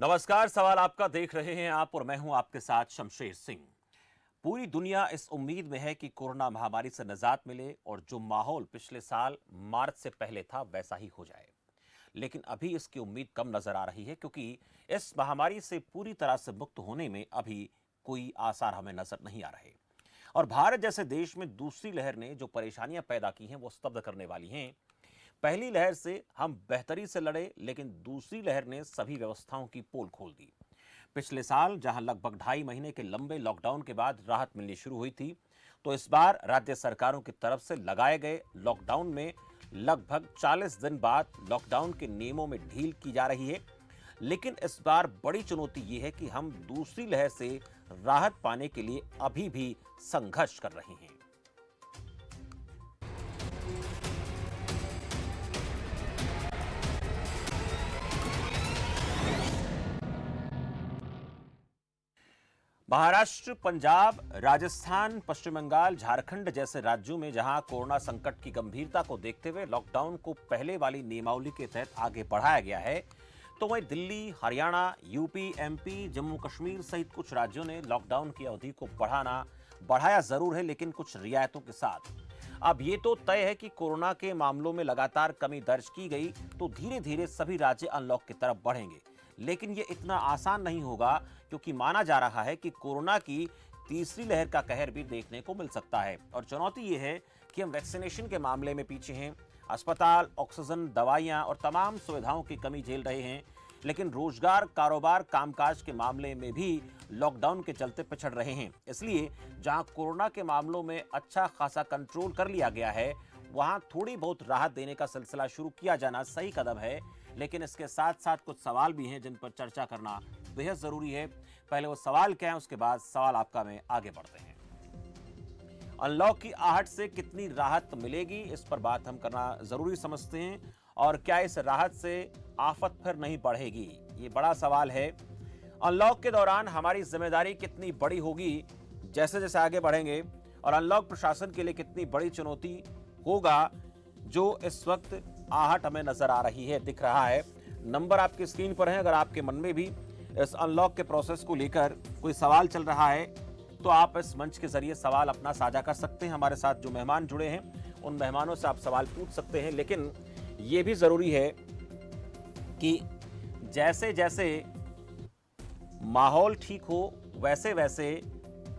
नमस्कार। सवाल आपका देख रहे हैं आप और मैं हूं आपके साथ शमशेर सिंह। पूरी दुनिया इस उम्मीद में है कि कोरोना महामारी से निजात मिले और जो माहौल पिछले साल मार्च से पहले था वैसा ही हो जाए। लेकिन अभी इसकी उम्मीद कम नजर आ रही है क्योंकि इस महामारी से पूरी तरह से मुक्त होने में अभी कोई आसार हमें नजर नहीं आ रहे। और भारत जैसे देश में दूसरी लहर ने जो परेशानियां पैदा की हैं वो स्तब्ध करने वाली हैं। पहली लहर से हम बेहतरी से लड़े, लेकिन दूसरी लहर ने सभी व्यवस्थाओं की पोल खोल दी। पिछले साल जहां लगभग 2.5 महीने के लंबे लॉकडाउन के बाद राहत मिलनी शुरू हुई थी, तो इस बार राज्य सरकारों की तरफ से लगाए गए लॉकडाउन में लगभग 40 दिन बाद लॉकडाउन के नियमों में ढील की जा रही है। लेकिन इस बार बड़ी चुनौती यह है कि हम दूसरी लहर से राहत पाने के लिए अभी भी संघर्ष कर रहे हैं। महाराष्ट्र, पंजाब, राजस्थान, पश्चिम बंगाल, झारखंड जैसे राज्यों में जहां कोरोना संकट की गंभीरता को देखते हुए लॉकडाउन को पहले वाली नियमावली के तहत आगे बढ़ाया गया है, तो वहीं दिल्ली, हरियाणा, यूपी, एमपी, जम्मू कश्मीर सहित कुछ राज्यों ने लॉकडाउन की अवधि को बढ़ाया जरूर है, लेकिन कुछ रियायतों के साथ। अब ये तो तय है कि कोरोना के मामलों में लगातार कमी दर्ज की गई तो धीरे धीरे सभी राज्य अनलॉक की तरफ बढ़ेंगे। लेकिन ये इतना आसान नहीं होगा क्योंकि माना जा रहा है कि कोरोना की तीसरी लहर का कहर भी देखने को मिल सकता है। और चुनौती ये है कि हम वैक्सीनेशन के मामले में पीछे हैं। अस्पताल, ऑक्सीजन, दवाइयां और तमाम सुविधाओं की कमी झेल रहे हैं, लेकिन रोजगार, कारोबार, कामकाज के मामले में भी लॉकडाउन के चलते पिछड़ रहे हैं। इसलिए जहां कोरोना के मामलों में अच्छा खासा कंट्रोल कर लिया गया है, वहां थोड़ी बहुत राहत देने का सिलसिला शुरू किया जाना सही कदम है। लेकिन इसके साथ साथ कुछ सवाल भी हैं जिन पर चर्चा करना बेहद जरूरी है। पहले वो सवाल क्या है, उसके बाद सवाल आपका में आगे बढ़ते हैं। अनलॉक की आहट से कितनी राहत मिलेगी, इस पर बात हम करना जरूरी समझते हैं। और क्या इस राहत से आफत फिर नहीं बढ़ेगी, ये बड़ा सवाल है। अनलॉक के दौरान हमारी जिम्मेदारी कितनी बड़ी होगी जैसे जैसे आगे बढ़ेंगे, और अनलॉक प्रशासन के लिए कितनी बड़ी चुनौती होगा, जो इस वक्त आहट हमें नजर आ रही है, दिख रहा है। नंबर आपकी स्क्रीन पर है। अगर आपके मन में भी इस अनलॉक के प्रोसेस को लेकर कोई सवाल चल रहा है तो आप इस मंच के जरिए सवाल अपना साझा कर सकते हैं। हमारे साथ जो मेहमान जुड़े हैं उन मेहमानों से आप सवाल पूछ सकते हैं। लेकिन यह भी जरूरी है कि जैसे जैसे माहौल ठीक हो वैसे वैसे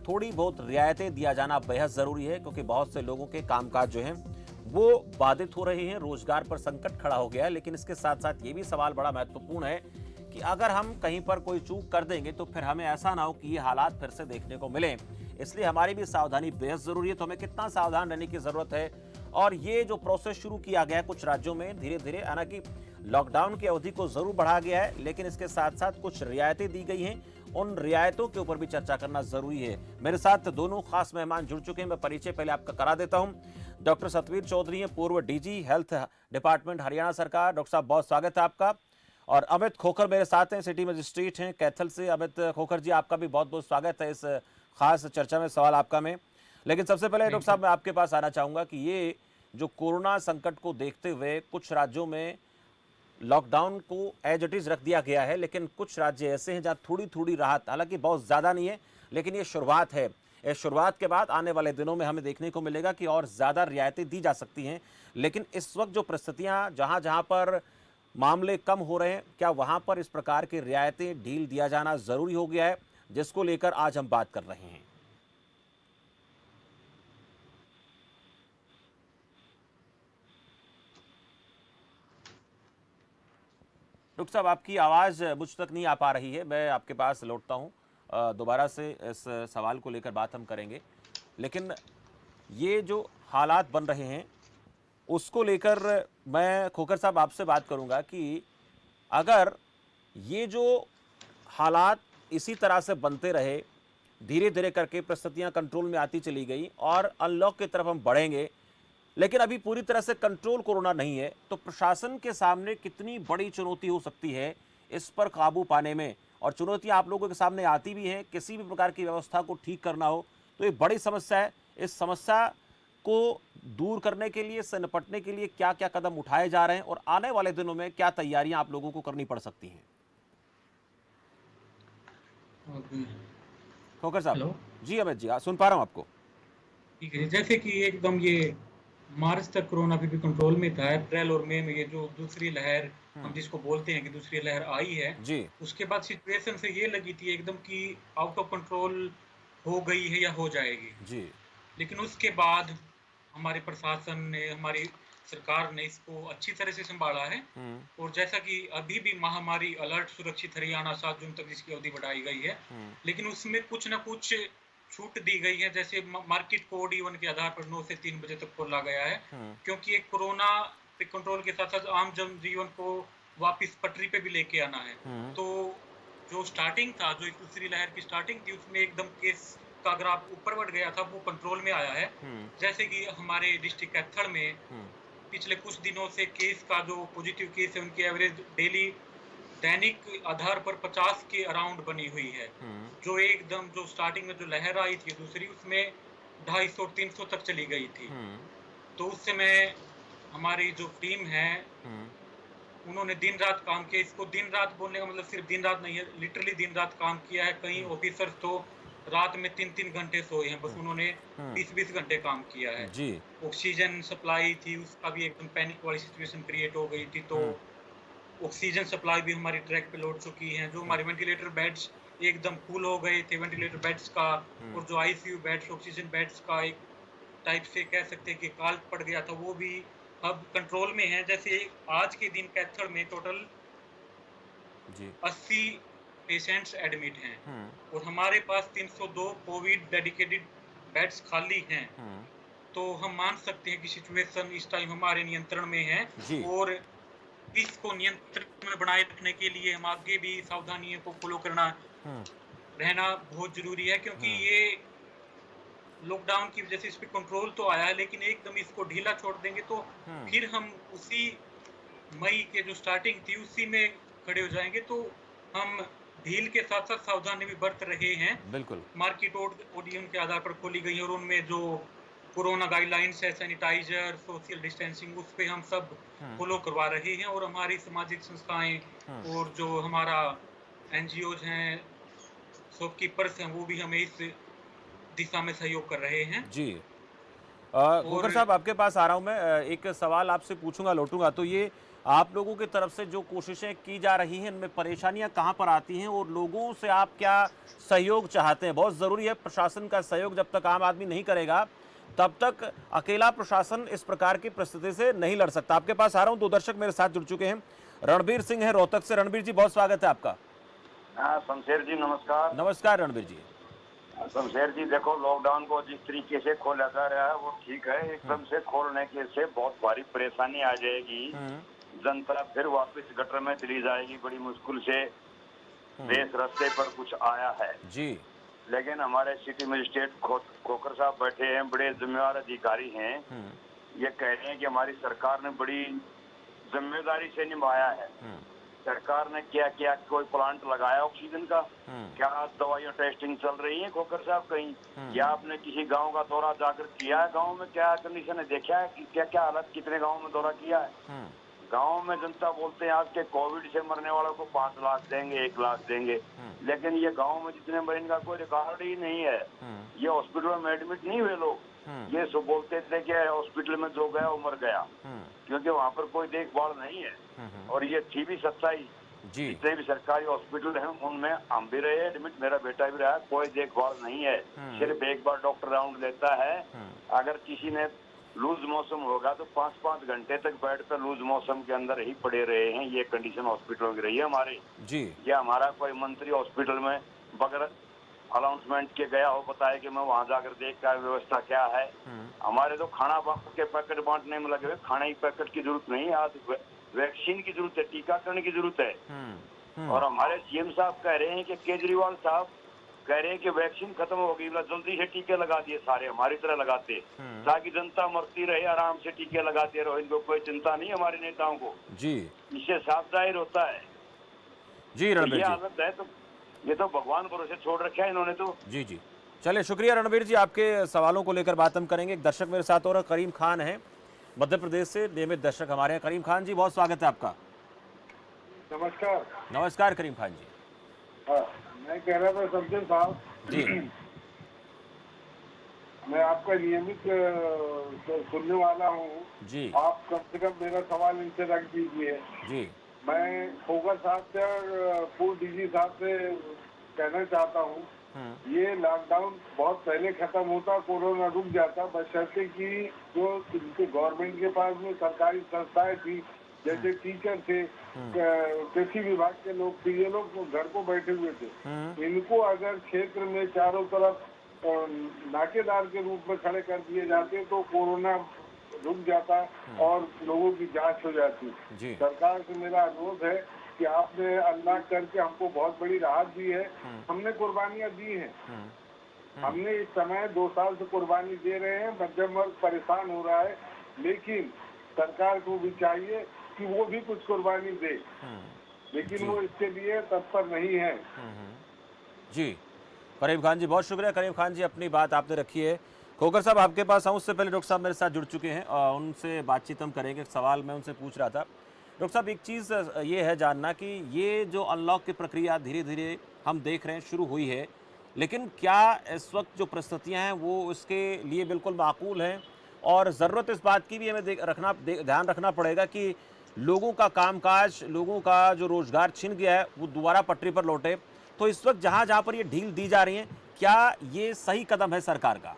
थोड़ी बहुत रियायतें दिया जाना बेहद जरूरी है, क्योंकि बहुत से लोगों के कामकाज जो हैं वो बाधित हो रहे हैं, रोजगार पर संकट खड़ा हो गया है। लेकिन इसके साथ साथ ये भी सवाल बड़ा महत्वपूर्ण है कि अगर हम कहीं पर कोई चूक कर देंगे तो फिर हमें ऐसा ना हो कि ये हालात फिर से देखने को मिले। इसलिए हमारी भी सावधानी बेहद जरूरी है। तो हमें कितना सावधान रहने की जरूरत है, और ये जो प्रोसेस शुरू किया गया है कुछ राज्यों में धीरे धीरे, हालांकि लॉकडाउन की अवधि को जरूर बढ़ा गया है, लेकिन इसके साथ साथ कुछ रियायतें दी गई हैं, उन रियायतों के ऊपर भी चर्चा करना जरूरी है। मेरे साथ दोनों खास मेहमान जुड़ चुके हैं। मैं परिचय पहले आपका करा देता हूं। डॉक्टर सतवीर चौधरी हैं, पूर्व डीजी हेल्थ डिपार्टमेंट, हरियाणा सरकार। डॉक्टर साहब, बहुत स्वागत है आपका। और अमित खोखर मेरे साथ हैं, सिटी मजिस्ट्रेट हैं कैथल से। अमित खोखर जी, आपका भी बहुत बहुत स्वागत है इस खास चर्चा में, सवाल आपका में। लेकिन सबसे पहले डॉक्टर साहब मैं आपके पास आना चाहूंगा कि ये जो कोरोना संकट को देखते हुए कुछ राज्यों में लॉकडाउन को एज इट इज रख दिया गया है, लेकिन कुछ राज्य ऐसे हैं जहां थोड़ी थोड़ी राहत, हालांकि बहुत ज्यादा नहीं है, लेकिन ये शुरुआत है। इस शुरुआत के बाद आने वाले दिनों में हमें देखने को मिलेगा कि और ज्यादा रियायतें दी जा सकती हैं। लेकिन इस वक्त जो परिस्थितियां जहां जहां पर मामले कम हो रहे हैं, क्या वहां पर इस प्रकार की रियायतें ढील दिया जाना जरूरी हो गया है, जिसको लेकर आज हम बात कर रहे हैं। डॉक्टर साहब, आपकी आवाज़ मुझ तक नहीं आ पा रही है, मैं आपके पास लौटता हूँ। दोबारा से इस सवाल को लेकर बात हम करेंगे। लेकिन ये जो हालात बन रहे हैं उसको लेकर मैं खोखर साहब आपसे बात करूंगा कि अगर ये जो हालात इसी तरह से बनते रहे, धीरे धीरे करके परिस्थितियां कंट्रोल में आती चली गई और अनलॉक की तरफ हम बढ़ेंगे, लेकिन अभी पूरी तरह से कंट्रोल कोरोना नहीं है, तो प्रशासन के सामने कितनी बड़ी चुनौती हो सकती है इस पर काबू पाने में। और चुनौतियां आप लोगों के सामने आती भी हैं, किसी भी प्रकार की व्यवस्था को ठीक करना हो तो ये बड़ी समस्या है। इस समस्या को दूर करने के लिए, इससे निपटने के लिए क्या क्या कदम उठाए जा रहे हैं, और आने वाले दिनों में क्या तैयारियां आप लोगों को करनी पड़ सकती हैं। ओके। खोकर साहब। हेलो। जी अमित जी, सुन पा रहा हूँ आपको। ठीक है, जैसे कि एकदम ये मार्च तक कोरोना फिर भी कंट्रोल में था। अप्रैल और मई में ये जो दूसरी लहर हम हम्म। जिसको बोलते हैं कि दूसरी लहर आई है, जी। उसके बाद सिचुएशन से ये लगी थी एकदम कि आउट ऑफ कंट्रोल हो गई है या हो जाएगी। जी। लेकिन उसके बाद हमारे प्रशासन ने, हमारी सरकार ने इसको अच्छी तरह से संभाला है। हम्म। और जैसा कि अभी भी महामारी अलर्ट सुरक्षित हरियाणा 7 जून तक जिसकी अवधि बढ़ाई गई है, हम्म। लेकिन उसमें कुछ ना कुछ छूट दी गई है। जैसे मार्केट को ओड इवन के आधार पर 9 से 3 बजे तक खोला गया है, हम्म। क्योंकि एक कोरोना पे कंट्रोल के साथ साथ आम जनजीवन को वापस पटरी पे भी लेके आना है। हम्म। तो जो स्टार्टिंग था, जो इस दूसरी लहर की स्टार्टिंग थी, उसमें एकदम केस का ग्राफ ऊपर बढ़ गया था, वो कंट्रोल में आया है। हम्म। जैसे कि हमारे डिस्ट्रिक्ट कैथल में हम्म। पिछले कुछ दिनों से केस का जो पॉजिटिव केस है, उनकी एवरेज डेली दैनिक आधार पर 50 के अराउंड बनी हुई है। हम्म। जो एकदम जो स्टार्टिंग में जो लहर आई थी दूसरी, उसमें 250-300 तक चली गई थी। हम्म। तो उस समय हमारी जो टीम है, हम्म। उन्होंने दिन रात काम किया। इसको दिन रात बोलने का मतलब सिर्फ दिन रात नहीं है, लिटरली दिन रात काम किया है। कई हम्म। ऑफिसर्स तो रात में 3-3 घंटे सोए हैं, बस हम्म। उन्होंने हम्म। 20-20 घंटे काम किया है। जी। ऑक्सीजन सप्लाई थी, उसका भी एकदम पैनिक वाली सिचुएशन क्रिएट हो गई थी। तो हम्म। ऑक्सीजन सप्लाई भी हमारी ट्रैक पे लौट चुकी है। जो हम्म। हमारे वेंटिलेटर बेड्स एकदम फुल हो गए थे, वेंटिलेटर बेड्स का, हम्म। और जो आईसीयू बेड्स, ऑक्सीजन बेड्स का एक टाइप से कह सकते हैं कि काल पड़ गया था, वो भी अब कंट्रोल में है। जैसे आज के दिन कैथल में टोटल जी। 80 पेशेंट्स एडमिट हैं, हम्म। और हमारे पास 302 कोविड डेडिकेटेड बेड्स खाली हैं। हम्म। तो हम मान सकते हैं कि सिचुएशन इस टाइम हमारे नियंत्रण में है। जी। और इसको नियंत्रण में बनाए रखने के लिए हम आगे भी सावधानियों को फॉलो करना हम्म। रहना बहुत जरूरी है, क्योंकि हम्म। ये लॉकडाउन की वजह से इस पे कंट्रोल तो आया है, लेकिन एकदम इसको ढीला छोड़ देंगे तो हम्म। फिर हम उसी मई के जो स्टार्टिंग थी उसी में खड़े हो जाएंगे। तो हम ढील के साथ साथ सावधानी भी बरत रहे हैं। बिल्कुल। मार्केट ओडीएम के आधार पर खोली गई है, और उनमें जो कोरोना गाइडलाइंस है, सैनिटाइजर, सोशल डिस्टेंसिंग, उस पे हम सब हम्म। फॉलो करवा रहे हैं। और हमारी सामाजिक संस्थाएं हम्म। और जो हमारा एनजीओज हैं, शॉपकीपर्स हैं, वो भी हमें इस दिशा में सहयोग कर रहे हैं। जी। और खोकर साहब, आपके पास आ रहा हूं मैं। एक सवाल आपसे पूछूंगा, लौटूंगा तो ये आप लोगों की तरफ से जो कोशिशें की जा रही हैं, इनमें परेशानियां कहां पर आती हैं और लोगों से आप क्या सहयोग चाहते हैं? बहुत ज़रूरी है प्रशासन का सहयोग। जब तक आम आदमी नहीं करेगा तब तक अकेला प्रशासन इस प्रकार की परिस्थिति से नहीं लड़ सकता। आपके पास आ रहा हूं, दो दर्शक मेरे साथ जुड़ चुके हैं। रणबीर सिंह है रोहतक से। रणबीर जी, बहुत स्वागत है आपका। हाँ शमशेर जी नमस्कार। नमस्कार रणबीर जी। शमशेर जी देखो, लॉकडाउन को जिस तरीके से खोला जा रहा है वो ठीक है। हम्म। एकदम से खोलने के से बहुत भारी परेशानी आ जाएगी। हम्म। जनता फिर वापस गटर में चली जाएगी बड़ी मुश्किल से। हम्म। देश रास्ते पर कुछ आया है। जी। लेकिन हमारे सिटी मजिस्ट्रेट खोकर साहब बैठे हैं, बड़े जिम्मेवार अधिकारी हैं। हम्म। ये कह रहे हैं कि हमारी सरकार ने बड़ी जिम्मेदारी से निभाया है। हम्म। सरकार ने क्या क्या, कोई प्लांट लगाया ऑक्सीजन का? हम्म। क्या दवाइयां टेस्टिंग चल रही है खोकर साहब कहीं? हम्म। क्या आपने किसी गांव का दौरा जाकर किया है? गांव में क्या कंडीशन है देखा है कि क्या क्या हालत, कितने गांव में दौरा किया है? हम्म। गांव में जनता बोलते हैं आज के कोविड से मरने वालों को 5 लाख देंगे, 1 लाख देंगे, हम्म। लेकिन ये गांव में जितने मरे इनका कोई रिकॉर्ड ही नहीं है। हम्म। ये हॉस्पिटल में एडमिट नहीं हुए लोग। हम्म। ये सब बोलते थे कि हॉस्पिटल में जो गया वो मर गया, हम्म। क्योंकि वहां पर कोई देखभाल नहीं है। हम्म। और ये थी भी सच्चाई। जी। जितने भी सरकारी हॉस्पिटल हैं उनमें हम भी रहे, एडमिट मेरा बेटा भी रहा, कोई देखभाल नहीं है। हम्म। सिर्फ एक बार डॉक्टर राउंड लेता है। हम्म। अगर किसी ने लूज मौसम होगा तो 5-5 घंटे तक बेड पर लूज मौसम के अंदर ही पड़े रहे हैं। ये कंडीशन हॉस्पिटलों की रही है हमारे। जी। या हमारा कोई मंत्री हॉस्पिटल में बगैर अनाउंसमेंट के गया हो, बताया कि मैं वहां जाकर देख कर व्यवस्था क्या है। हम्म। हमारे तो खाना के पैकेट बांटने में लगे हुए, खाने की पैकेट की जरूरत नहीं है। आज वैक्सीन की जरूरत है, टीकाकरण की जरूरत है। हम्म। हम्म। और हमारे सीएम साहब कह रहे हैं कि केजरीवाल साहब कह रहे हैं कि वैक्सीन खत्म हो गई, मतलब जल्दी से टीके लगा दिए सारे, हमारी तरह लगाते, हम्म। ताकि जनता मरती रहे, आराम से टीके लगाते रहो। इनको कोई चिंता नहीं हमारे नेताओं को। जी। इससे साफ जाहिर होता है। जी तो रणबीर ये जी। हालत है, तो ये तो भगवान भरोसे छोड़ रखा है इन्होंने तो। जी जी। चलिए, शुक्रिया रणबीर जी। आपके सवालों को लेकर बात हम करेंगे। एक दर्शक मेरे साथ और करीम खान है, मध्य प्रदेश से नियमित दर्शक हमारे हैं। करीम खान जी, बहुत स्वागत है आपका। नमस्कार। नमस्कार करीम खान जी। हाँ, मैं कह रहा था शमशेर साहब, जी मैं आपका नियमित सुनने वाला हूँ। जी आप कम से कम मेरा सवाल इनसे रख दीजिए। जी। मैं खोगर साहब से और पूर्व डीजी साहब से कहना चाहता हूँ, ये लॉकडाउन बहुत पहले खत्म होता, कोरोना रुक जाता, बशर्ते कि जो इनके गवर्नमेंट के पास में सरकारी संस्थाएं थी, जैसे टीचर थे, कृषि विभाग के लोग थे, ये लोग घर को बैठे हुए थे। इनको अगर क्षेत्र में चारों तरफ नाकेदार के रूप में खड़े कर दिए जाते तो कोरोना रुक जाता और लोगों की जांच हो जाती। जी सरकार से मेरा अनुरोध है कि आपने अनलॉक करके हमको बहुत बड़ी राहत दी है। हमने कुर्बानियां दी हैं। हमने इस समय 2 साल से कुर्बानी दे रहे हैं, मध्यम वर्ग परेशान हो रहा है, लेकिन सरकार को भी चाहिए कि वो भी कुछ कुर्बानी दे, लेकिन जी वो इसके लिए तत्पर नहीं है। जी। करीम खान जी, बहुत शुक्रिया। करीम खान जी, अपनी बात आपने रखी है। खोकर साहब, आपके पास आऊँ उससे पहले डॉक्टर साहब मेरे साथ जुड़ चुके हैं और उनसे बातचीत हम करेंगे। एक सवाल मैं उनसे पूछ रहा था। डॉक्टर साहब, एक चीज़ ये है जानना कि ये जो अनलॉक की प्रक्रिया धीरे धीरे हम देख रहे हैं शुरू हुई है, लेकिन क्या इस वक्त जो परिस्थितियाँ हैं वो इसके लिए बिल्कुल माकूल हैं? और ज़रूरत इस बात की भी हमें ध्यान रखना पड़ेगा कि लोगों का कामकाज, लोगों का जो रोज़गार छिन गया है वो दोबारा पटरी पर लौटे। तो इस वक्त जहाँ जहाँ पर ये ढील दी जा रही है, क्या ये सही कदम है सरकार का?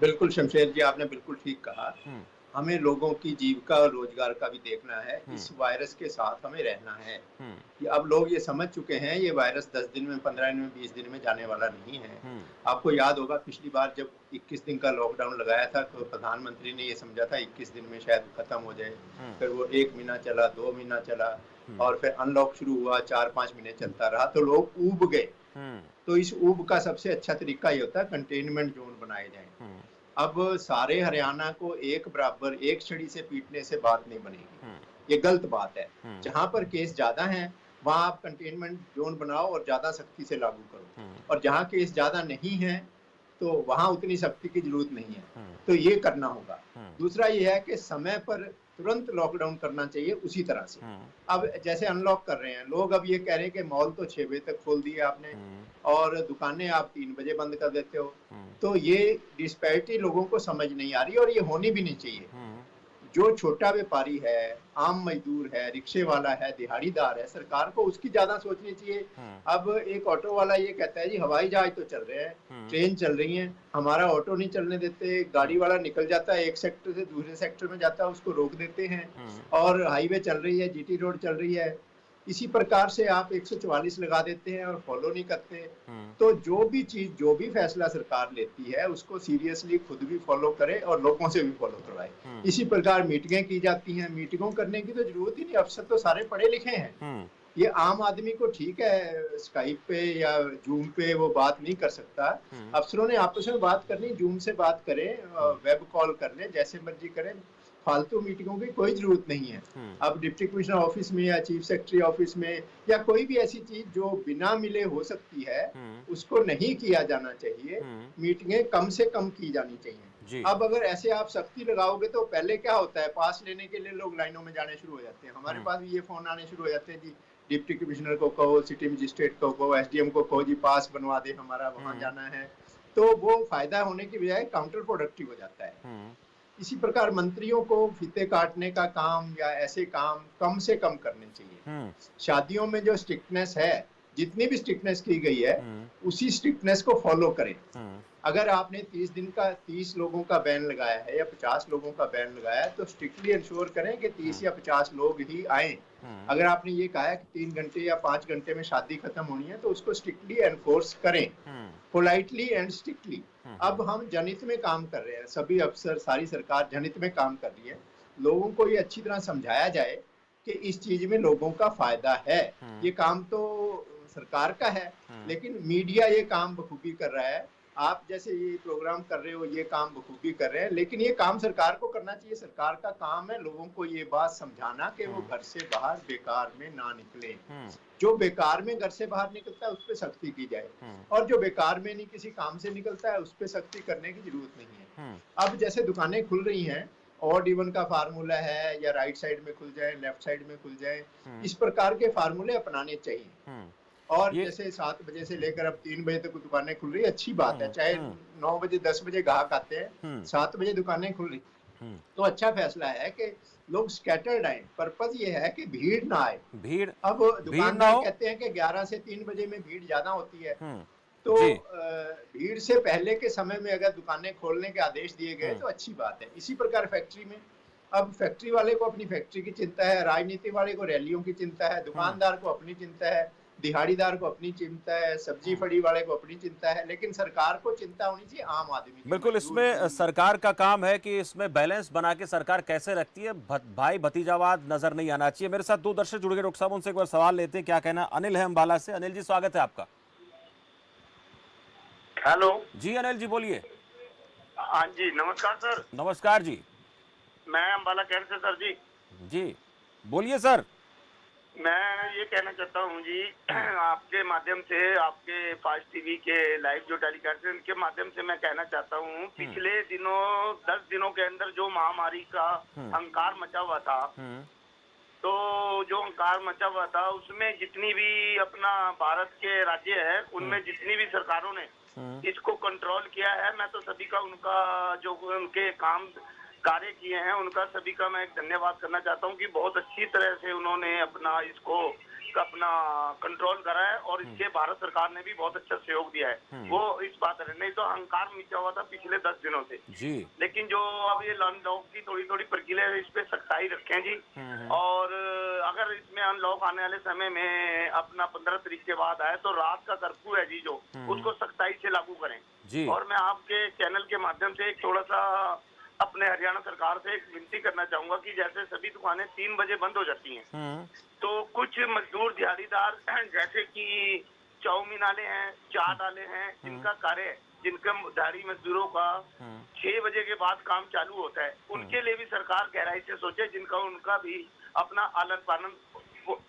बिल्कुल शमशेर जी, आपने बिल्कुल ठीक कहा। हुँ, हमें लोगों की जीविका और रोजगार का भी देखना है। हुँ, इस वायरस के साथ हमें रहना है। हुँ, कि अब लोग ये समझ चुके हैं, ये वायरस 10 दिन में, 15 दिन में, 20 दिन में जाने वाला नहीं है। हुँ, आपको याद होगा पिछली बार जब 21 दिन का लॉकडाउन लगाया था तो प्रधानमंत्री ने ये समझा था 21 दिन में शायद खत्म हो जाए। हुँ, फिर वो 1 महीना चला, 2 महीना चला हुँ, और फिर अनलॉक शुरू हुआ, 4-5 महीने चलता रहा तो लोग ऊब गए। हुँ, तो इस ऊब का सबसे अच्छा तरीका ये होता है कंटेनमेंट ज़ोन बनाए जाएँ। हुँ, अब सारे हरियाणा को एक बराबर एक छड़ी से पीटने से बात नहीं बनेगी। हुँ, ये गलत बात है। हुँ, जहाँ पर केस ज़्यादा हैं, वहाँ आप कंटेनमेंट ज़ोन बनाओ और ज़्यादा सख्ती से लागू करो। हुँ, और जहाँ केस ज़्यादा नहीं हैं, तो वहाँ उतनी सख्ती की ज़रूरत नहीं है। हुँ, तो ये करना होगा। हुँ, दूसरा ये है कि समय पर तुरंत लॉकडाउन करना चाहिए उसी तरह से। हुँ, अब जैसे अनलॉक कर रहे हैं, लोग अब ये कह रहे हैं कि मॉल तो 6 बजे तक खोल दिए आपने हुँ, और दुकानें आप 3 बजे बंद कर देते हो। हुँ, तो ये डिस्पैरिटी लोगों को समझ नहीं आ रही और ये होनी भी नहीं चाहिए। हुँ, जो छोटा व्यापारी है, आम मजदूर है, रिक्शे वाला है, दिहाड़ीदार है, सरकार को उसकी ज़्यादा सोचनी चाहिए। हुँ, अब एक ऑटो वाला ये कहता है जी हवाई जहाज तो चल रहे हैं, हुँ, ट्रेन चल रही हैं, हमारा ऑटो नहीं चलने देते, गाड़ी वाला निकल जाता है, एक सेक्टर से दूसरे सेक्टर में जाता है, उसको रोक देते हैं हुँ, और हाईवे चल रही है, जीटी रोड चल रही है। इसी प्रकार से आप 144 लगा देते हैं और फॉलो नहीं करते। हुँ, तो जो भी चीज़, जो भी फैसला सरकार लेती है, उसको सीरियसली खुद भी फॉलो करे और लोगों से भी फॉलो करवाए। हुँ, इसी प्रकार मीटिंगें की जाती हैं, मीटिंगों करने की तो ज़रूरत ही नहीं, अफसर तो सारे पढ़े लिखे हैं। हुँ, ये आम आदमी को ठीक है, स्काइप पे या ज़ूम पे वो बात नहीं कर सकता। हुँ, अफसरों ने आपस में बात करनी, ज़ूम से बात करें, वेब कॉल कर लें, जैसे मर्ज़ी करें। फालतू मीटिंगों की कोई ज़रूरत नहीं है। हुँ, अब डिप्टी कमिश्नर ऑफिस में या चीफ सेक्रेटरी ऑफिस में या कोई भी ऐसी चीज़ जो बिना मिले हो सकती है, हुँ, उसको नहीं किया जाना चाहिए। हुँ, मीटिंगें कम से कम की जानी चाहिए। जी, अब अगर ऐसे आप सख्ती लगाओगे तो पहले क्या होता है, पास लेने के लिए लोग लाइनों में जाने शुरू हो जाते हैं। हमारे हुँ, पास भी ये फ़ोन आने शुरू हो जाते हैं जी, डिप्टी कमिश्नर को कहो, सिटी मजिस्ट्रेट को कहो, एसडीएम को कहो जी पास बनवा दे, हमारा वहाँ हुँ, जाना है। तो वो फ़ायदा होने की बजाय काउंटर प्रोडक्टिव हो जाता है। हुँ, इसी प्रकार मंत्रियों को फीते काटने का काम या ऐसे काम कम से कम करने चाहिए। हुँ, शादियों में जो स्ट्रिक्टनेस है, जितनी भी स्ट्रिक्टनेस की गई है, हुँ, उसी स्ट्रिक्टनेस को फॉलो करें। हुँ, अगर आपने 30 लोगों का बैन लगाया है या 50 लोगों का बैन लगाया है, तो स्ट्रिक्टली इंश्योर करें कि 30 या 50 लोग ही आए। हुँ, अगर आपने ये कहा है कि 3 घंटे या 5 घंटे में शादी खत्म होनी है, तो उसको स्ट्रिक्टली एनफोर्स करें, हुँ, पोलाइटली एंड स्ट्रिक्टली। हुँ, अब हम जनहित में काम कर रहे हैं, सभी अफसर, सारी सरकार जनहित में काम कर रही है। लोगों को ये अच्छी तरह समझाया जाए कि इस चीज में लोगों का फायदा है। हुँ, ये काम तो सरकार का है, हुँ, लेकिन मीडिया ये काम बखूबी कर रहा है। आप जैसे ये प्रोग्राम कर रहे हो, ये काम बखूबी कर रहे हैं, लेकिन ये काम सरकार को करना चाहिए। सरकार का काम है लोगों को ये बात समझाना कि वो हुँ, घर से बाहर बेकार में ना निकले। हुँ, जो बेकार में घर से बाहर निकलता है उस पर सख्ती की जाए हुँ, और जो बेकार में नहीं किसी काम से निकलता है उस पर सख्ती करने की जरूरत नहीं है। हुँ, अब जैसे दुकानें खुल रही हैं, ऑड इवन का फार्मूला है, या राइट साइड में खुल जाए, लेफ्ट साइड में खुल जाए, हुँ, इस प्रकार के फार्मूले अपनाने चाहिए। हुँ। और ये जैसे 7 बजे से लेकर अब 3 बजे तक दुकानें खुल रही है, अच्छी बात है। चाहे हम्म 9 बजे 10 बजे ग्राहक आते हैं, हम्म 7 बजे दुकानें खुल रही, हम्म तो अच्छा फैसला है कि लोग स्कैटर्ड आए। पर्पज ये है कि भीड़ ना आए। भीड़ अब भीड़ ना दुकानदार हो। कहते हैं कि 11 से 3 बजे में भीड़ ज्यादा होती है, तो जी। भीड़ से पहले के समय में अगर दुकानें खोलने के आदेश दिए गए तो अच्छी बात है। इसी प्रकार फैक्ट्री में, अब फैक्ट्री वाले को अपनी फैक्ट्री की चिंता है, राजनीति वाले को रैलियों की चिंता है, दुकानदार को अपनी चिंता है, दिहाड़ीदार को अपनी चिंता है, सब्जी फड़ी वाले को अपनी चिंता है, लेकिन सरकार को चिंता होनी चाहिए आम आदमी की, बिल्कुल, मजदूर इसमें की। सरकार का काम है कि इसमें बैलेंस बना के सरकार कैसे रखती है, भाई भतीजावाद नजर नहीं आना चाहिए। मेरे साथ 2 दर्शक जुड़ गए डॉक्टर साहब, उनसे एक बार सवाल लेते हैं। क्या कहना? अनिल है अंबाला से। अनिल जी, स्वागत है आपका। हेलो। जी अनिल जी, बोलिए। हाँ जी, नमस्कार सर। नमस्कार जी। मैं अंबाला कैंट से सर जी। जी बोलिए सर। मैं ये कहना चाहता हूँ जी, आपके माध्यम से, आपके फास्ट टीवी के लाइव जो टेलीकास्ट है उनके माध्यम से मैं कहना चाहता हूँ, पिछले दिनों 10 दिनों के अंदर जो महामारी का हंकार मचा हुआ था, तो जो हंकार मचा हुआ था उसमें जितनी भी अपना भारत के राज्य है उनमें जितनी भी सरकारों ने इसको कंट्रोल किया है, मैं तो सभी का, उनका जो उनके काम कार्य किए हैं उनका सभी का मैं एक धन्यवाद करना चाहता हूं कि बहुत अच्छी तरह से उन्होंने अपना इसको अपना कंट्रोल करा है, और इसके भारत सरकार ने भी बहुत अच्छा सहयोग दिया है। वो इस बात है, नहीं तो अहंकार मिटा हुआ था पिछले 10 दिनों से जी। लेकिन जो अब ये अनलॉक की थोड़ी थोड़ी प्रक्रिया है, इस पे सख्ताई रखें जी। और अगर इसमें अनलॉक आने वाले समय में अपना 15 तारीख के बाद आए तो रात का कर्फ्यू है जी, जो उसको सख्ताई से लागू करें जी। और मैं आपके चैनल के माध्यम से एक थोड़ा सा अपने हरियाणा सरकार से एक विनती करना चाहूंगा कि जैसे सभी दुकानें 3 बजे बंद हो जाती हैं, तो कुछ मजदूर दिहाड़ीदार जैसे कि चाउमीन वाले हैं, चाट वाले हैं, जिनका कार्य है, जिनका दिहाड़ी मजदूरों का 6 बजे के बाद काम चालू होता है, उनके लिए भी सरकार गहराई से सोचे, जिनका उनका भी अपना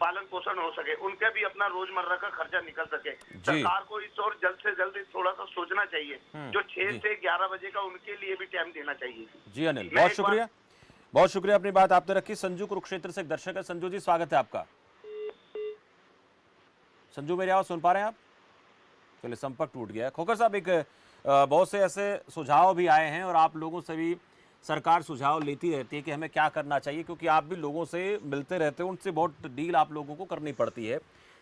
पालन पोषण हो सके, उनका भी अपना रोजमर्रा का खर्चा निकल सके। सरकार को इस और जल्द से जल्द थोड़ा सा सोचना चाहिए, जो 6 से 11 बजे का उनके लिए भी टाइम देना चाहिए। जी अनिल, बहुत शुक्रिया, बहुत शुक्रिया, अपनी बात आपने रखी। संजू कुरुक्षेत्र से एक दर्शक है। संजू जी, स्वागत है आपका। संजू, मेरी आवाज सुन पा रहे हैं आप? चलिए, संपर्क टूट गया। खोखर साहब, एक बहुत से ऐसे सुझाव भी आए हैं और आप लोगों से भी सरकार सुझाव लेती रहती है कि हमें क्या करना चाहिए, क्योंकि आप भी लोगों से मिलते रहते हो, उनसे बहुत डील आप लोगों को करनी पड़ती है,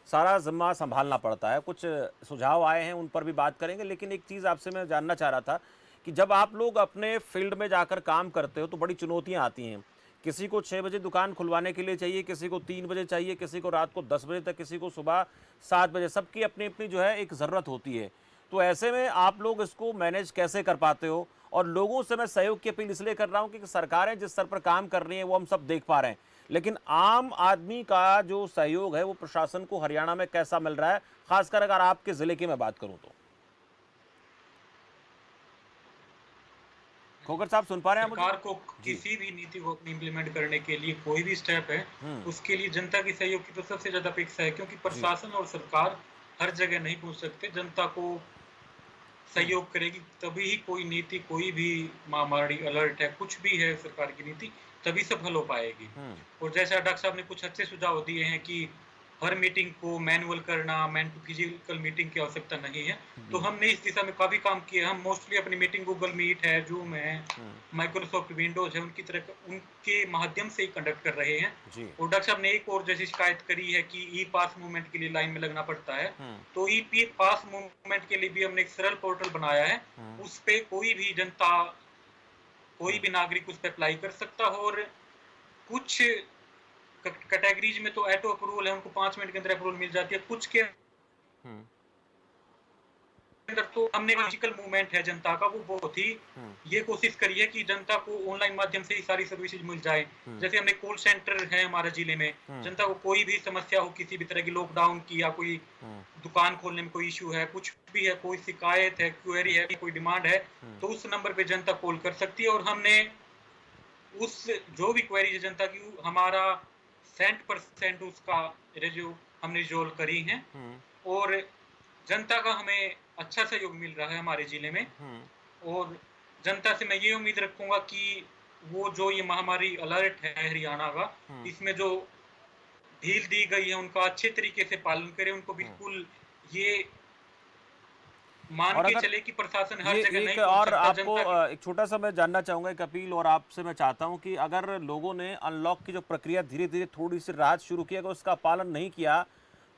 सारा जिम्मा संभालना पड़ता है। कुछ सुझाव आए हैं, उन पर भी बात करेंगे, लेकिन एक चीज़ आपसे मैं जानना चाह रहा था कि जब आप लोग अपने फील्ड में जाकर काम करते हो तो बड़ी चुनौतियाँ आती हैं। किसी को 6 बजे दुकान खुलवाने के लिए चाहिए, किसी को 3 बजे चाहिए, किसी को रात को 10 बजे तक, किसी को सुबह 7 बजे, सबकी अपनी अपनी जो है एक ज़रूरत होती है। तो ऐसे में आप लोग इसको मैनेज कैसे कर पाते हो? और लोगों से मैं सहयोग की अपील इसलिए कर रहा हूँ कि सरकारें जिस स्तर पर काम कर रही हैं वो हम सब देख पा रहे हैं, लेकिन आम आदमी का जो सहयोग है वो प्रशासन को हरियाणा में कैसा मिल रहा है, खासकर अगर आपके जिले की मैं बात करूं तो। खोकर साहब, सुन पा रहे हैं मुझे? सरकार को किसी भी नीति को इम्प्लीमेंट करने के लिए कोई भी स्टेप है, उसके लिए जनता की सहयोग की तो सबसे ज्यादा अपेक्षा है, क्योंकि प्रशासन और सरकार हर जगह नहीं पहुंच सकते। जनता को सहयोग करेगी तभी ही कोई नीति, कोई भी महामारी अलर्ट है, कुछ भी है सरकार की नीति, तभी सफल हो पाएगी। और जैसा डॉक्टर साहब ने कुछ अच्छे सुझाव दिए हैं कि हर मीटिंग को मैनुअल करना, मैन टू फिजिकल मीटिंग की आवश्यकता नहीं है, तो हमने इस दिशा में काफी काम किया। हम मोस्टली अपनी मीटिंग गूगल मीट है, जूम है, माइक्रोसॉफ्ट विंडोज है, उनके माध्यम से ही कंडक्ट कर रहे हैं। और डॉक्टर साहब ने एक और जैसी शिकायत करी है कि ई पास मूवमेंट के लिए लाइन में लगना पड़ता है, तो ई पास मूवमेंट के लिए भी हमने एक सरल पोर्टल बनाया है, उस पे कोई भी जनता, कोई भी नागरिक उस पर अप्लाई कर सकता हो। और कुछ कैटेगरीज में तो ऑटो अप्रूवल है, उनको 5 मिनट के अंदर अप्रूवल मिल जाती है, कुछ के अंदर तो हमने फिजिकल मूवमेंट है जनता का, वो बहुत ही ये कोशिश करी है कि जनता को ऑनलाइन माध्यम से ही सारी सर्विसेज मिल जाए। जैसे हमने कॉल सेंटर है हमारे जिले में, जनता को कोई भी समस्या हो, किसी भी तरह की लॉकडाउन की या कोई दुकान खोलने में कोई इश्यू है, कुछ भी है, कोई शिकायत है, क्वेरी है, कोई डिमांड है, तो उस नंबर पे जनता कॉल कर सकती है। और हमने उस जो भी क्वेरी है जनता की, हमारा 100% उसका हमने रिजोल्व करी है, और जनता का हमें अच्छा सहयोग मिल रहा है हमारे जिले में। और जनता से मैं ये उम्मीद रखूंगा कि वो जो ये महामारी अलर्ट है हरियाणा का, इसमें जो ढील दी गई है उनका अच्छे तरीके से पालन करें, उनको बिल्कुल ये मान और के अगर चले कि प्रशासन हर ये जगह एक नहीं पहुंच और सकता, आपको जनता की एक छोटा सा मैं जानना चाहूंगा, एक अपील और आपसे मैं चाहता हूं कि अगर लोगों ने अनलॉक की जो प्रक्रिया धीरे धीरे थोड़ी सी राहत शुरू की, अगर उसका पालन नहीं किया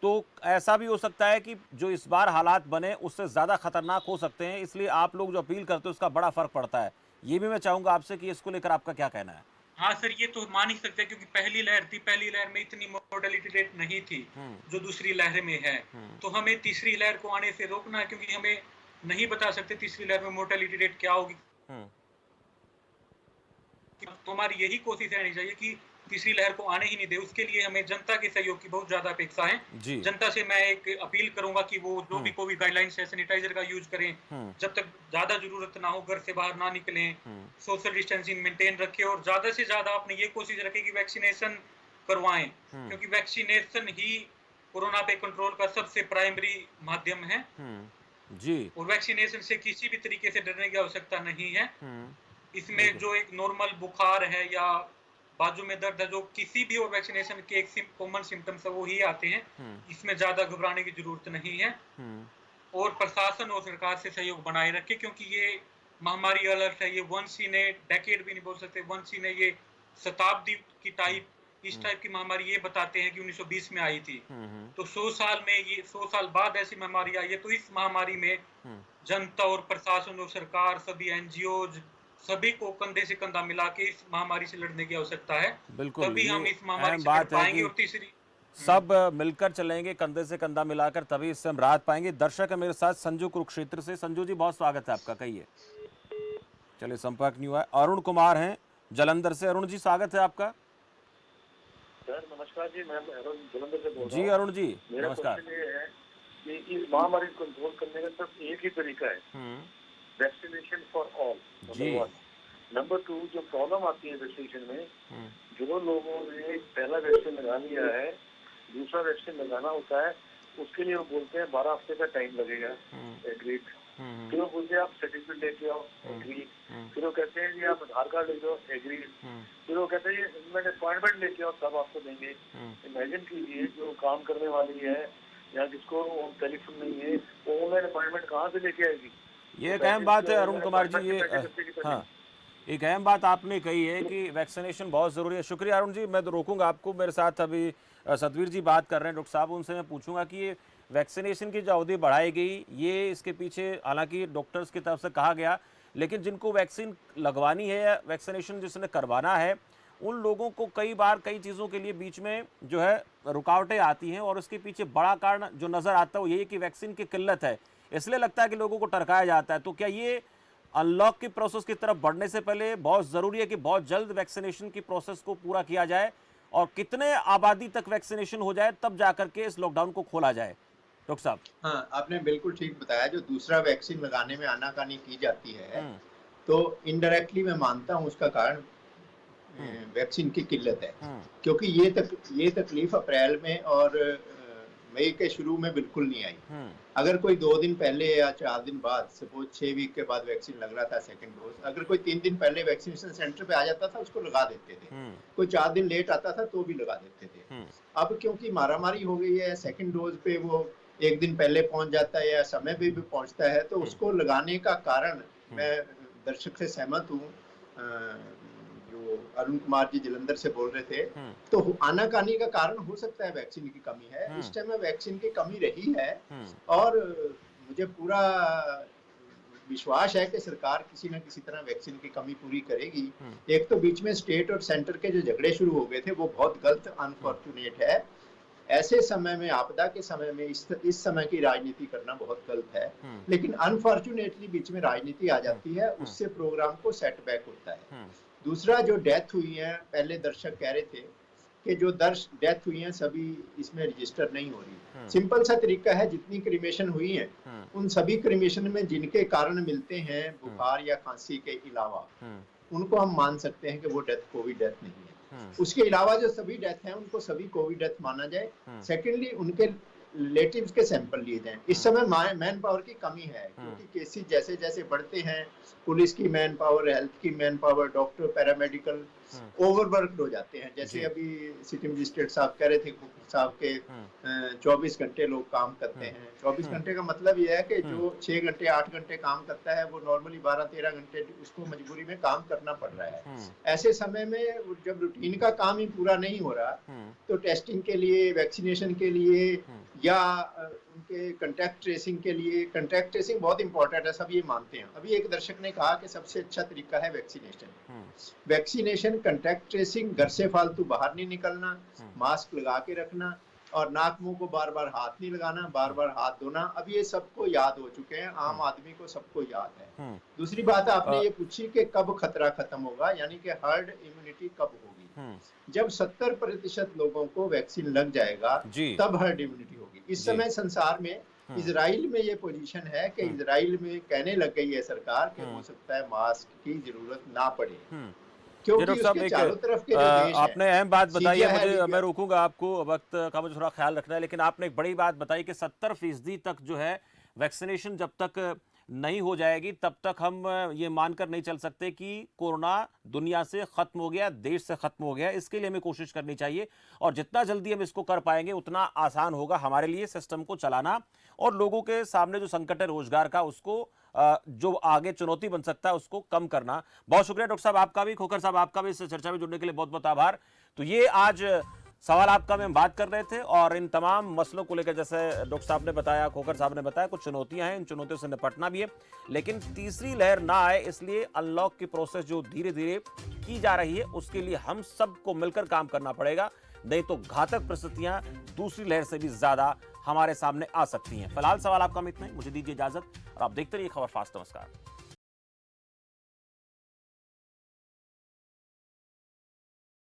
तो ऐसा भी हो सकता है कि जो इस बार हालात बने उससे ज्यादा खतरनाक हो सकते हैं। इसलिए आप लोग जो अपील करते हो उसका बड़ा फर्क पड़ता है। ये भी मैं चाहूंगा आपसे कि इसको लेकर आपका क्या कहना है। हाँ सर, ये तो मान ही सकते हैं क्योंकि पहली लहर थी, पहली लहर में इतनी मोर्टेलिटी रेट नहीं थी जो दूसरी लहर में है। तो हमें तीसरी लहर को आने से रोकना है, क्योंकि हमें नहीं बता सकते तीसरी लहर में मोर्टेलिटी रेट क्या होगी। हम्म तो हमारी यही कोशिश रहनी चाहिए कि तीसरी लहर को आने ही नहीं दे। उसके लिए हमें जनता के सहयोग की बहुत ज्यादा अपेक्षा है। जी। जनता से मैं एक अपील करूंगा कि वो जो भी कोविड गाइडलाइंस है, सैनिटाइजर का यूज करें, जब तक ज्यादा जरूरत ना हो घर से बाहर ना निकलें, सोशल डिस्टेंसिंग मेंटेन रखें और ज्यादा से ज्यादा आपने ये कोशिश रखें कि वैक्सीनेशन करवाएं, क्योंकि वैक्सीनेशन ही कोरोना पे कंट्रोल का सबसे प्राइमरी माध्यम है। जी। और वैक्सीनेशन से किसी भी तरीके से डरने की आवश्यकता नहीं है। इसमें जो एक नॉर्मल बुखार है या बाजू में दर्द है, जो किसी भी और वैक्सीनेशन के एक कॉमन सिम्टम्स है, वो ही आते हैं। इसमें ज्यादा घबराने की जरूरत नहीं है। और प्रशासन और सरकार से सहयोग बनाए रखे, क्योंकि ये महामारी अलर्ट है, ये वंस इन ए डेकेड भी नहीं बोल सकते, वंस इन ए ये शताब्दी की टाइप, इस टाइप की महामारी ये बताते हैं कि 1920 में आई थी। तो 100 साल में ये 100 साल बाद ऐसी महामारी आई है। तो इस महामारी में जनता और प्रशासन और सरकार, सभी एनजीओ, सभी को कंधे से कंधा मिला के इस महामारी से लड़ने की आवश्यकता है। बिल्कुल, तभी हम ये इस महामारी अहम से लड़ बात है पाएंगे। कि और तीसरी सब मिलकर चलेंगे कंधे से कंधा मिलाकर, तभी इससे हम राहत पाएंगे। दर्शक है मेरे साथ संजू कुरुक्षेत्र से। संजू जी बहुत स्वागत है आपका, कहिए। चलिए संपर्क नहीं हुआ है। अरुण कुमार हैं जलंधर से। अरुण जी स्वागत है आपका। सर नमस्कार जी, मैं अरुण जलंधर से बोल रहा जी हूँ। अरुण जी मेरा नमस्कार। क्वेश्चन ये है कि इस महामारी को कंट्रोल करने का सिर्फ एक ही तरीका है, वैक्सीनेशन फॉर ऑल, जी। नंबर 1। नंबर 2, जो प्रॉब्लम आती है वैक्सीनेशन में, जो लोगों ने पहला वैक्सीन लगा लिया है, दूसरा वैक्सीन लगाना होता है, उसके लिए वो बोलते हैं 12 हफ्ते का टाइम लगेगा, एग्रीड। फिर वो बोलते हैं आप सर्टिफिकेट लेके आओ, एग्रीड। फिर वो कहते हैं जी आप आधार कार्ड लेके आओ, एग्रीड। फिर वो कहते हैं मैंने अपॉइंटमेंट लेके आओ तब आपको देंगे। इमेजिन कीजिए जो काम करने वाली है या जिसको टेलीफोन नहीं है, वो ऑनलाइन अपॉइंटमेंट कहाँ से लेके आएगी? ये एक अहम बात है अरुण कुमार जी। ये हाँ, एक अहम बात आपने कही है कि वैक्सीनेशन बहुत ज़रूरी है। शुक्रिया अरुण जी। मैं तो रोकूंगा आपको। मेरे साथ अभी सतवीर जी बात कर रहे हैं, डॉक्टर साहब, उनसे मैं पूछूंगा कि ये वैक्सीनेशन की जो अवधि बढ़ाई गई, ये इसके पीछे हालांकि डॉक्टर्स की तरफ से कहा गया, लेकिन जिनको वैक्सीन लगवानी है या वैक्सीनेशन जिसने करवाना है, उन लोगों को कई बार कई चीज़ों के लिए बीच में जो है रुकावटें आती हैं, और उसके पीछे बड़ा कारण जो नज़र आता है वो यही कि वैक्सीन की किल्लत है। इसलिए लगता है कि लोगों को टरकाया जाता है। तो क्या ये अनलॉक की प्रोसेस की तरफ बढ़ने से पहले बहुत ज़रूरी है कि बहुत जल्द वैक्सीनेशन की प्रोसेस को पूरा किया जाए, और कितने आबादी तक वैक्सीनेशन हो जाए तब जाकर के इस लॉकडाउन को खोला जाए? डॉक्टर साहब। हाँ, आपने बिल्कुल ठीक बताया। जो दूसरा वैक्सीन लगाने में आनाकानी की जाती है, तो इनडायरेक्टली मैं मानता हूँ उसका कारण वैक्सीन की किल्लत है, क्योंकि ये तकलीफ अप्रैल में और मई के शुरू में बिल्कुल नहीं आई। अगर कोई 2 दिन पहले या 4 दिन बाद, सपोज 6 वीक के बाद वैक्सीन लग रहा था सेकंड डोज, अगर कोई 3 दिन पहले वैक्सीनेशन सेंटर पे आ जाता था उसको लगा देते थे। कोई 4 दिन लेट आता था तो भी लगा देते थे। अब क्योंकि मारामारी हो गई है, सेकंड डोज पे वो 1 दिन पहले पहुंच जाता है या समय पे भी पहुंचता है, तो उसको लगाने का कारण, मैं दर्शक से सहमत हूँ, जो अरुण कुमार जी जलंधर से बोल रहे थे, तो आनाकानी का कारण हो सकता है वैक्सीन की कमी है। इस टाइम में वैक्सीन की कमी रही है, और मुझे पूरा विश्वास है कि सरकार किसी न किसी तरह वैक्सीन की कमी पूरी करेगी। एक तो बीच में स्टेट और सेंटर के जो झगड़े शुरू हो गए थे वो बहुत गलत, अनफॉर्चुनेट है। ऐसे समय में, आपदा के समय में इस समय की राजनीति करना बहुत गलत है, लेकिन अनफॉर्चुनेटली बीच में राजनीति आ जाती है, उससे प्रोग्राम को सेटबैक होता है। दूसरा, जो डेथ हुई है, पहले दर्शक कह रहे थे कि जो डेथ हुई हैं सभी इसमें रजिस्टर नहीं हो रही। सिंपल सा तरीका है, जितनी क्रिमेशन हुई हैं उन सभी क्रिमेशन में जिनके कारण मिलते हैं बुखार या खांसी के अलावा, उनको हम मान सकते हैं कि वो डेथ कोविड डेथ नहीं है। उसके अलावा जो सभी डेथ हैं उनको सभी कोविड डेथ माना जाए। सेकेंडली, उनके रिलेटिव्स के सैंपल लिए जाएं। इस समय मैन पावर की कमी है, क्योंकि केसेस जैसे जैसे बढ़ते हैं, पुलिस की मैन पावर, हेल्थ की man power, doctor, paramedical overworked हो जाते हैं। जैसे अभी सिटी मजिस्ट्रेट साहब कह रहे थे साहब के 24 घंटे लोग काम करते हैं। 24 घंटे का मतलब यह है कि जो 6 घंटे 8 घंटे काम करता है वो नॉर्मली 12-13 घंटे उसको मजबूरी में काम करना पड़ रहा है। ऐसे समय में जब रूटीन का काम ही पूरा नहीं हो रहा, तो टेस्टिंग के लिए, वैक्सीनेशन के लिए या उनके कंटैक्ट ट्रेसिंग के लिए, कंटैक्ट ट्रेसिंग बहुत इंपॉर्टेंट है, सब ये मानते हैं। अभी एक दर्शक ने कहा कि सबसे अच्छा तरीका है वैक्सीनेशन। वैक्सीनेशन, कंटैक्ट ट्रेसिंग, घर से फालतू बाहर नहीं निकलना, मास्क लगा के रखना और नाक मुंह को बार बार हाथ नहीं लगाना, बार बार हाथ धोना। अब ये सबको याद हो चुके हैं, आम आदमी को सबको याद है। दूसरी बात आपने ये पूछी कि कब खतरा खत्म होगा, यानी कि हर्ड इम्यूनिटी कब होगी। जब 70% लोगों को वैक्सीन लग जाएगा तब हर्ड इम्यूनिटी होगी। इस समय संसार में इजराइल में ये पोजीशन है कि इजराइल में कहने लग गई है सरकार कि हो सकता है मास्क की जरूरत ना पड़े, क्योंकि उसके चारों तरफ के जो देश हैं, आपने अहम बात बताई है, सीरिया मैं रोकूंगा आपको, वक्त का मुझे थोड़ा ख्याल रखना है, लेकिन आपने एक बड़ी बात बताई कि 70% तक जो है वैक्सीनेशन जब तक नहीं हो जाएगी तब तक हम ये मानकर नहीं चल सकते कि कोरोना दुनिया से खत्म हो गया, देश से खत्म हो गया। इसके लिए हमें कोशिश करनी चाहिए और जितना जल्दी हम इसको कर पाएंगे उतना आसान होगा हमारे लिए सिस्टम को चलाना और लोगों के सामने जो संकट है रोजगार का, उसको जो आगे चुनौती बन सकता है उसको कम करना। बहुत शुक्रिया डॉक्टर साहब आपका भी, खोखर साहब आपका भी इस चर्चा में जुड़ने के लिए बहुत बहुत आभार। तो ये आज सवाल आपका में हम बात कर रहे थे और इन तमाम मसलों को लेकर, जैसे डॉक्टर साहब ने बताया, खोखर साहब ने बताया, कुछ चुनौतियां हैं, इन चुनौतियों से निपटना भी है, लेकिन तीसरी लहर ना आए इसलिए अनलॉक की प्रोसेस जो धीरे धीरे की जा रही है उसके लिए हम सबको मिलकर काम करना पड़ेगा, नहीं तो घातक परिस्थितियां दूसरी लहर से भी ज्यादा हमारे सामने आ सकती हैं। फिलहाल सवाल आपका में इतना ही, मुझे दीजिए इजाजत और आप देखते रहिए खबर फास्ट। नमस्कार।